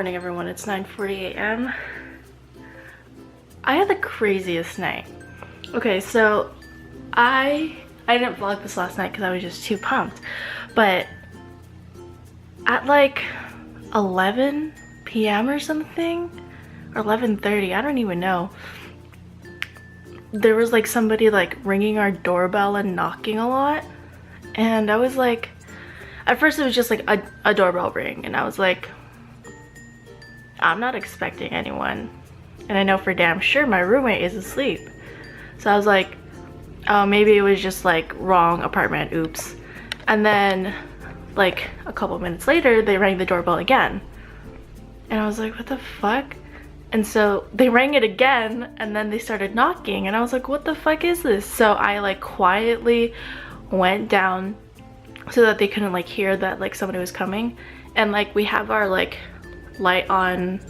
morning, everyone. It's 9:40 a.m. I had the craziest night. Okay, so I didn't vlog this last night because I was just too pumped. But at like 11 p.m. or something, or 11:30, I don't even know. There was like somebody like ringing our doorbell and knocking a lot. And I was like, at first it was just like a doorbell ring. And I was like, I'm not expecting anyone. And I know for damn sure my roommate is asleep. So I was like, oh, maybe it was just like wrong apartment, oops. And then like a couple minutes later, they rang the doorbell again. And I was like, what the fuck? And so they rang it again, and then they started knocking, and I was like, what the fuck is this? So I like quietly went down so that they couldn't like hear that like somebody was coming. And like we have our like light on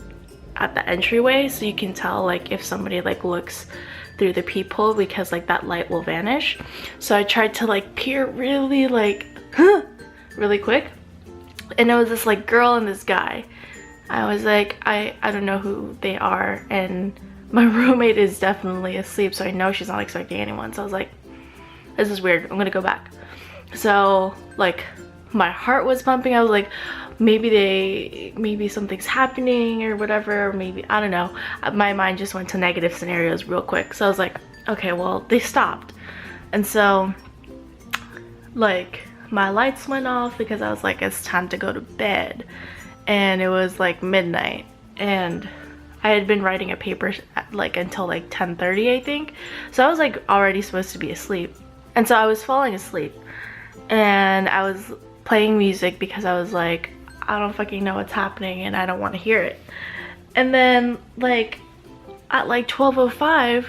at the entryway, so you can tell like if somebody like looks through the peephole, because like that light will vanish. So I tried to like peer really like really quick, and it was this like girl and this guy. I was like, I don't know who they are, and my roommate is definitely asleep, so I know she's not expecting anyone. So I was like, this is weird, I'm gonna go back. So like my heart was pumping. I was like, maybe something's happening or whatever, or maybe, I don't know. My mind just went to negative scenarios real quick. So I was like, okay, well, they stopped. And so like my lights went off because I was like, it's time to go to bed. And it was like midnight, and I had been writing a paper like until like 10:30, I think. So I was like already supposed to be asleep. And so I was falling asleep, and I was playing music because I was like, I don't fucking know what's happening and I don't want to hear it. And then like at like 12:05,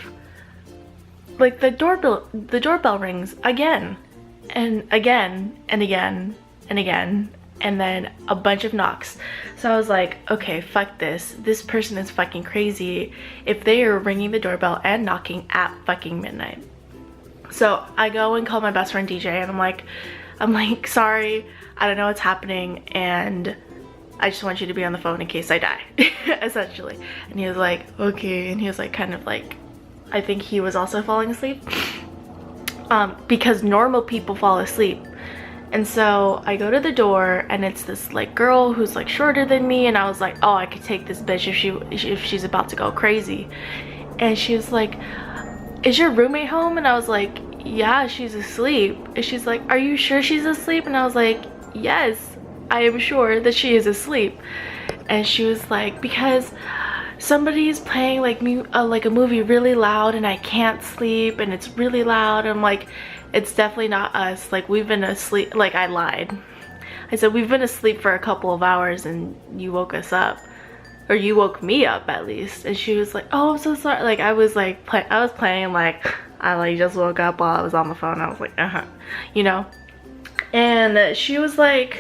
like the doorbell rings again and again and again and again, and then a bunch of knocks. So I was like, okay, fuck this. This person is fucking crazy if they are ringing the doorbell and knocking at fucking midnight. So I go and call my best friend DJ, and I'm like, sorry, I don't know what's happening, and I just want you to be on the phone in case I die, essentially. And he was like, okay. And he was like, kind of like, I think he was also falling asleep, because normal people fall asleep. And so I go to the door, and it's this like girl who's like shorter than me, and I was like, oh, I could take this bitch if she's about to go crazy. And she was like, is your roommate home? And I was like, yeah, she's asleep. And she's like, are you sure she's asleep? And I was like, yes, I am sure that she is asleep. And she was like, because somebody is playing like a movie really loud and I can't sleep, and it's really loud. And I'm like, it's definitely not us. Like, we've been asleep. Like, I lied. I said, we've been asleep for a couple of hours and you woke us up. Or you woke me up at least. And she was like, oh, I'm so sorry. Like, I was like, I was playing like, I like just woke up while I was on the phone. I was like, you know. And she was like,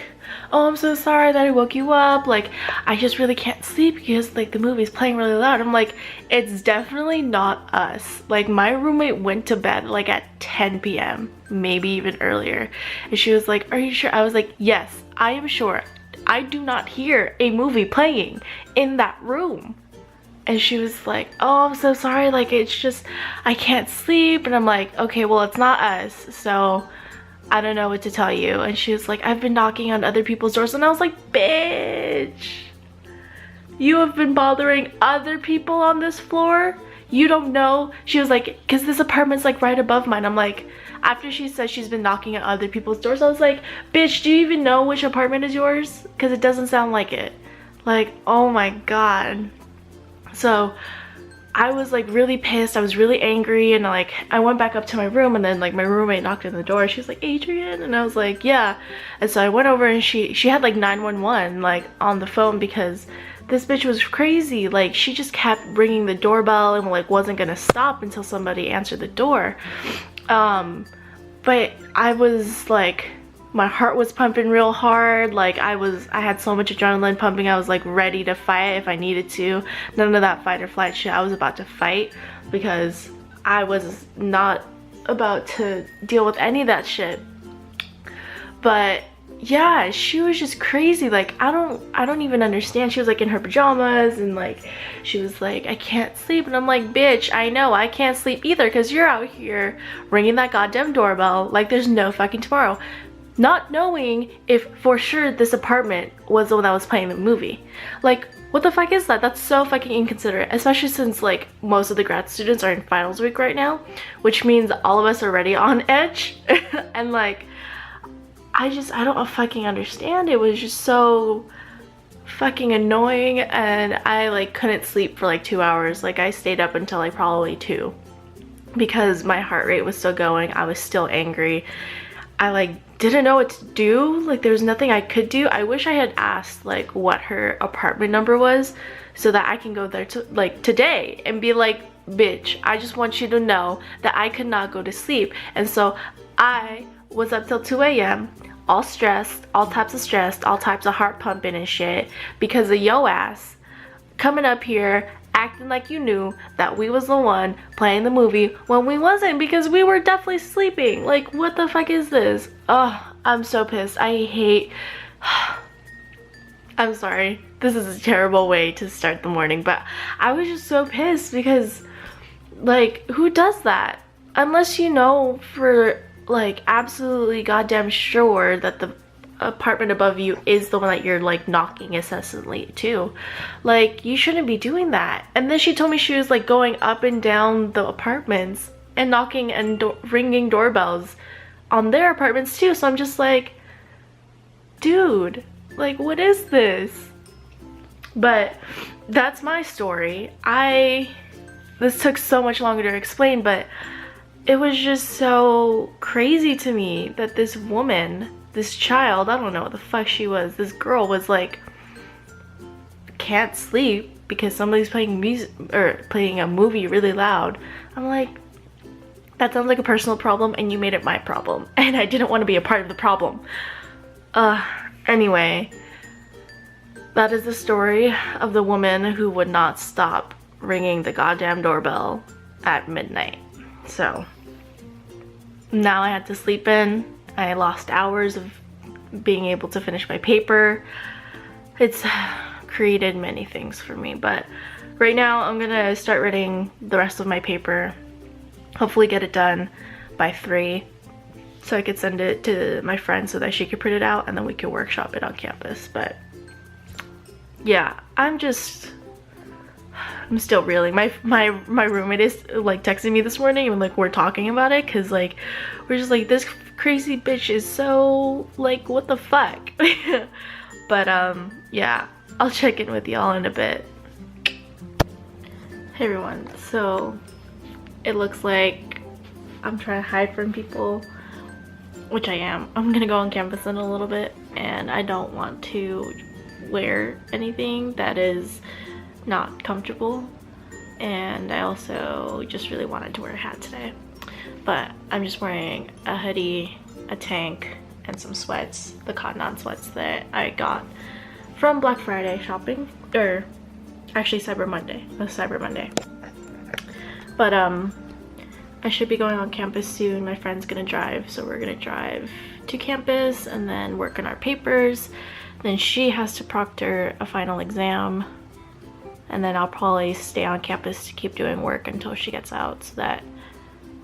oh, I'm so sorry that I woke you up. Like, I just really can't sleep because like the movie's playing really loud. I'm like, it's definitely not us. Like, my roommate went to bed like at 10 p.m, maybe even earlier. And she was like, are you sure? I was like, yes, I am sure. I do not hear a movie playing in that room. And she was like, oh, I'm so sorry. Like, it's just, I can't sleep. And I'm like, okay, well, it's not us. So I don't know what to tell you. And she was like, I've been knocking on other people's doors. And I was like, bitch, you have been bothering other people on this floor? You don't know? She was like, because this apartment's like right above mine. I'm like, after she said she's been knocking at other people's doors, I was like, bitch, do you even know which apartment is yours? Because it doesn't sound like it. Like, oh my god. So I was like really pissed. I was really angry, and like I went back up to my room, and then like my roommate knocked on the door. She was like, Adrienne? And I was like, yeah. And so I went over, and she had like 911 like on the phone, because this bitch was crazy. Like, she just kept ringing the doorbell and like wasn't gonna stop until somebody answered the door. But I was like, my heart was pumping real hard. Like, I had so much adrenaline pumping. I was like ready to fight if I needed to. None of that fight or flight shit. I was about to fight because I was not about to deal with any of that shit. But yeah, she was just crazy. Like, I don't even understand. She was like in her pajamas and like she was like, I can't sleep. And I'm like, bitch, I know I can't sleep either because you're out here ringing that goddamn doorbell like there's no fucking tomorrow, not knowing if for sure this apartment was the one that was playing the movie. Like, what the fuck is that? That's so fucking inconsiderate, especially since like most of the grad students are in finals week right now, which means all of us are already on edge. And like, I don't fucking understand. It was just so fucking annoying, and I like couldn't sleep for like 2 hours. Like, I stayed up until like probably 2 because my heart rate was still going. I was still angry. I like didn't know what to do. Like, there was nothing I could do. I wish I had asked like what her apartment number was so that I can go there to like today and be like, bitch, I just want you to know that I could not go to sleep. And so I was up till 2 a.m. all stressed, all types of stressed, all types of heart pumping and shit because of yo ass coming up here acting like you knew that we was the one playing the movie when we wasn't, because we were definitely sleeping. Like, what the fuck is this? Oh, I'm so pissed. I hate I'm sorry, this is a terrible way to start the morning, but I was just so pissed because like, who does that? Unless you know for like absolutely goddamn sure that the apartment above you is the one that you're like knocking incessantly to. Like, you shouldn't be doing that. And then she told me she was like going up and down the apartments and knocking and ringing doorbells on their apartments too. So I'm just like, dude, like, what is this? But that's my story. This took so much longer to explain, but it was just so crazy to me that this woman, this child, I don't know what the fuck she was, this girl was like, can't sleep because somebody's playing music or playing a movie really loud. I'm like, that sounds like a personal problem and you made it my problem, and I didn't want to be a part of the problem. Anyway, that is the story of the woman who would not stop ringing the goddamn doorbell at midnight. So now I had to sleep in. I lost hours of being able to finish my paper. It's created many things for me, but right now I'm gonna start writing the rest of my paper, hopefully get it done by 3 so I could send it to my friend so that she could print it out and then we could workshop it on campus. But yeah, I'm still reeling. My roommate is like texting me this morning and like we're talking about it because like we're just like, this crazy bitch is so like, what the fuck. But yeah, I'll check in with y'all in a bit. Hey everyone, so it looks like I'm trying to hide from people, which I am. I'm gonna go on campus in a little bit and I don't want to wear anything that is not comfortable, and I also just really wanted to wear a hat today, but I'm just wearing a hoodie, a tank, and some sweats, the cotton on sweats that I got from Black Friday shopping, or actually Cyber Monday. It was Cyber Monday. But I should be going on campus soon. My friend's gonna drive, so we're gonna drive to campus and then work on our papers. Then she has to proctor a final exam, and then I'll probably stay on campus to keep doing work until she gets out so that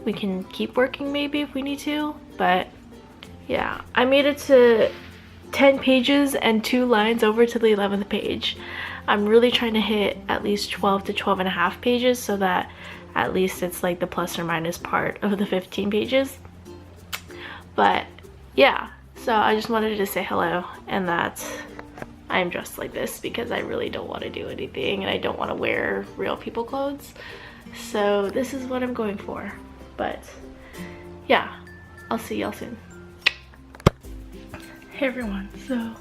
we can keep working maybe if we need to. But yeah, I made it to 10 pages and 2 lines over to the 11th page. I'm really trying to hit at least 12 to 12 and a half pages so that at least it's like the plus or minus part of the 15 pages. But yeah, so I just wanted to say hello and that I'm dressed like this because I really don't want to do anything and I don't want to wear real people clothes. So this is what I'm going for. But yeah, I'll see y'all soon. Hey everyone, so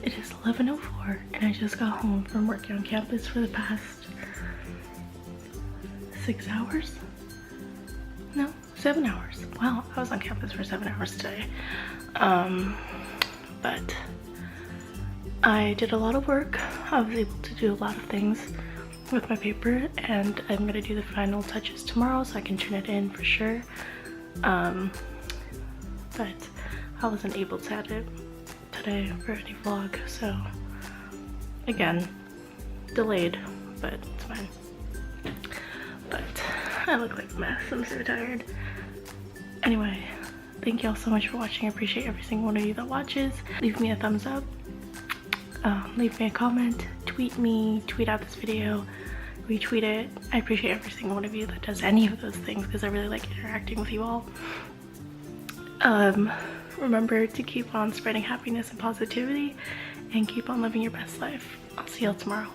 it is 11:04 and I just got home from working on campus for the past 6 hours? No, 7 hours. Wow, I was on campus for 7 hours today. But I did a lot of work. I was able to do a lot of things with my paper, and I'm gonna do the final touches tomorrow so I can turn it in for sure. But I wasn't able to edit today for any vlog, so again, delayed, but it's fine. But I look like a mess. I'm so tired. Anyway, thank you all so much for watching. I appreciate every single one of you that watches. Leave me a thumbs up. Leave me a comment. Tweet me. Tweet out this video. Retweet it. I appreciate every single one of you that does any of those things because I really like interacting with you all. Remember to keep on spreading happiness and positivity and keep on living your best life. I'll see y'all tomorrow.